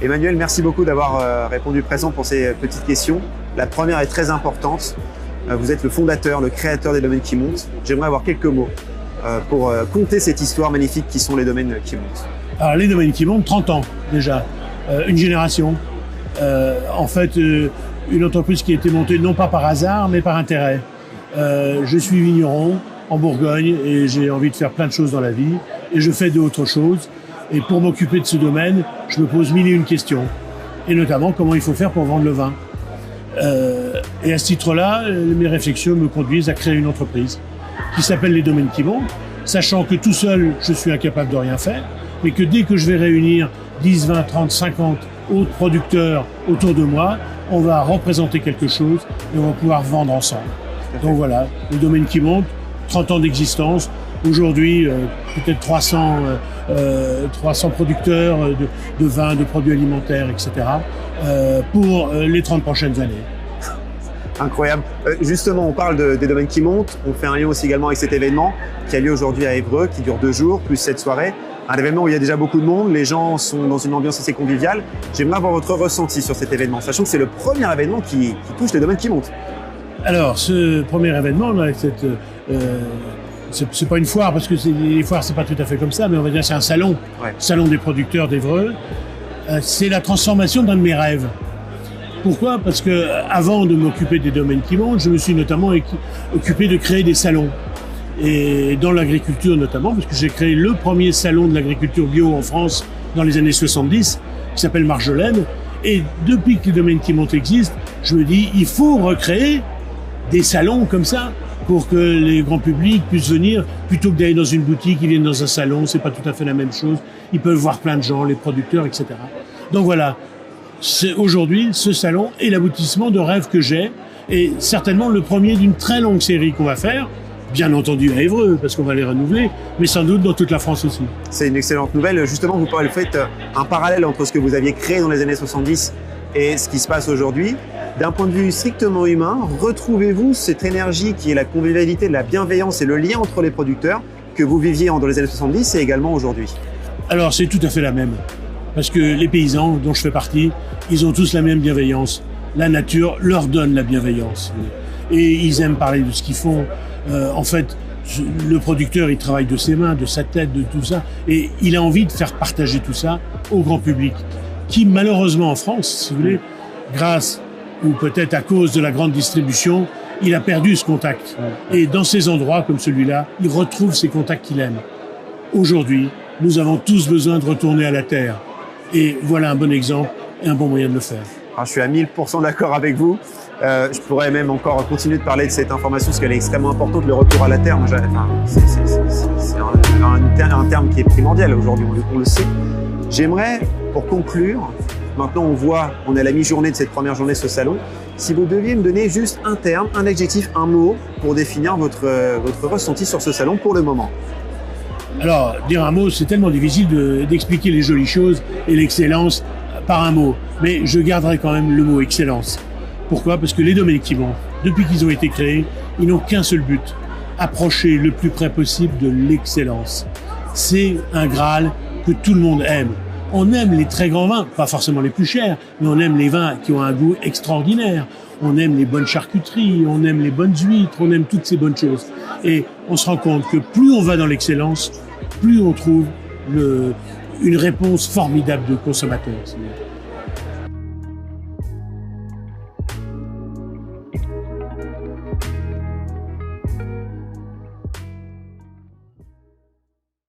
Emmanuel, merci beaucoup d'avoir répondu présent pour ces petites questions. La première est très importante. Vous êtes le fondateur, le créateur des domaines qui montent. J'aimerais avoir quelques mots pour conter cette histoire magnifique qui sont les domaines qui montent. Alors, les domaines qui montent, 30 ans déjà, une génération. En fait, une entreprise qui a été montée non pas par hasard, mais par intérêt. Je suis vigneron en Bourgogne et j'ai envie de faire plein de choses dans la vie et je fais d'autres choses. Et pour m'occuper de ce domaine, je me pose mille et une questions. Et notamment, comment il faut faire pour vendre le vin. Et à ce titre-là, mes réflexions me conduisent à créer une entreprise qui s'appelle Les Domaines qui montent, sachant que tout seul, je suis incapable de rien faire, mais que dès que je vais réunir 10, 20, 30, 50 autres producteurs autour de moi, on va représenter quelque chose et on va pouvoir vendre ensemble. Donc voilà, Les Domaines qui montent, 30 ans d'existence. Aujourd'hui, peut-être 300 producteurs de vins, de produits alimentaires, etc. Pour les 30 prochaines années. Incroyable. Justement, on parle des domaines qui montent. On fait un lien aussi également avec cet événement qui a lieu aujourd'hui à Évreux, qui dure 2 jours, plus cette soirée. Un événement où il y a déjà beaucoup de monde, les gens sont dans une ambiance assez conviviale. J'aimerais avoir votre ressenti sur cet événement, sachant que c'est le premier événement qui touche les domaines qui montent. Alors, ce premier événement, là, c'est pas une foire, parce que les foires, c'est pas tout à fait comme ça, mais on va dire c'est un salon, salon des producteurs d'Évreux. C'est la transformation d'un de mes rêves. Pourquoi? Parce que avant de m'occuper des domaines qui montent, je me suis notamment occupé de créer des salons. Et dans l'agriculture notamment, parce que j'ai créé le premier salon de l'agriculture bio en France dans les années 70, qui s'appelle Marjolaine. Et depuis que les domaines qui montent existent, je me dis, il faut recréer des salons comme ça pour que les grands publics puissent venir, plutôt que d'aller dans une boutique, ils viennent dans un salon, c'est pas tout à fait la même chose. Ils peuvent voir plein de gens, les producteurs, etc. Donc voilà, aujourd'hui, ce salon est l'aboutissement de rêves que j'ai, et certainement le premier d'une très longue série qu'on va faire, bien entendu à Évreux, parce qu'on va les renouveler, mais sans doute dans toute la France aussi. C'est une excellente nouvelle. Justement, vous faites un parallèle entre ce que vous aviez créé dans les années 70 et ce qui se passe aujourd'hui. D'un point de vue strictement humain, retrouvez-vous cette énergie qui est la convivialité, la bienveillance et le lien entre les producteurs que vous viviez dans les années 70 et également aujourd'hui? Alors, c'est tout à fait la même. Parce que les paysans dont je fais partie, ils ont tous la même bienveillance. La nature leur donne la bienveillance. Et ils aiment parler de ce qu'ils font. En fait, le producteur, il travaille de ses mains, de sa tête, de tout ça. Et il a envie de faire partager tout ça au grand public. Qui, malheureusement, en France, si vous voulez, grâce ou peut-être à cause de la grande distribution, il a perdu ce contact. Et dans ces endroits comme celui-là, il retrouve ces contacts qu'il aime. Aujourd'hui, nous avons tous besoin de retourner à la terre. Et voilà un bon exemple et un bon moyen de le faire. Alors, je suis à 1000% d'accord avec vous. Je pourrais même encore continuer de parler de cette information parce qu'elle est extrêmement importante, le retour à la terre. C'est un terme qui est primordial aujourd'hui, on le sait. J'aimerais, pour conclure, maintenant on est à la mi-journée de cette première journée de ce salon, si vous deviez me donner juste un terme, un adjectif, un mot pour définir votre ressenti sur ce salon pour le moment. Alors, dire un mot, c'est tellement difficile d'expliquer les jolies choses et l'excellence par un mot. Mais je garderai quand même le mot excellence. Pourquoi? Parce que les domaines qui montent, depuis qu'ils ont été créés, ils n'ont qu'un seul but, approcher le plus près possible de l'excellence. C'est un Graal que tout le monde aime. On aime les très grands vins, pas forcément les plus chers, mais on aime les vins qui ont un goût extraordinaire. On aime les bonnes charcuteries, on aime les bonnes huîtres, on aime toutes ces bonnes choses. Et on se rend compte que plus on va dans l'excellence, plus on trouve une réponse formidable de consommateurs.